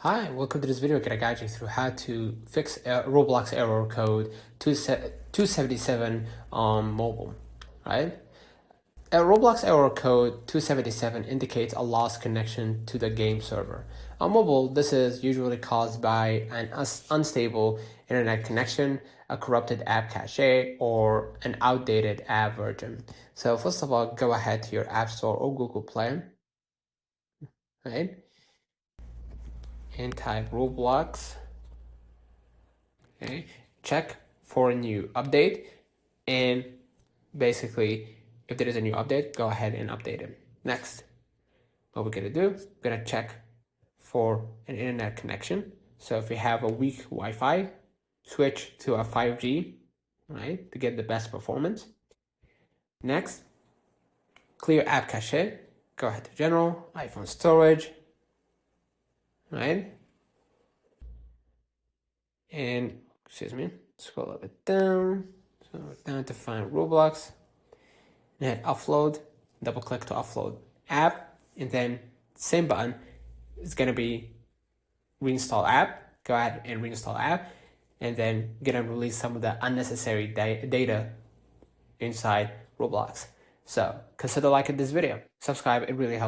Hi, welcome to this video. I'm gonna guide you through how to fix Roblox error code 277 on mobile, right? A Roblox error code 277 indicates a lost connection to the game server. On mobile, this is usually caused by an unstable internet connection, a corrupted app cache, or an outdated app version. So first of all, go ahead to your App Store or Google Play, right? And type Roblox. Okay, check for a new update, and basically if there is a new update, go ahead and update it. Next, what we're gonna do, we're gonna check for an internet connection. So if you have a weak Wi-Fi, switch to a 5G, right, to get the best performance. Next, clear app cache, go ahead to general, iPhone storage, right, and excuse me, scroll a bit down, so down to find Roblox, and hit upload, double click to upload app, and then same button is going to be reinstall app. Go ahead and reinstall app, and then gonna release some of the unnecessary data inside Roblox. So consider liking this video, subscribe, it really helps.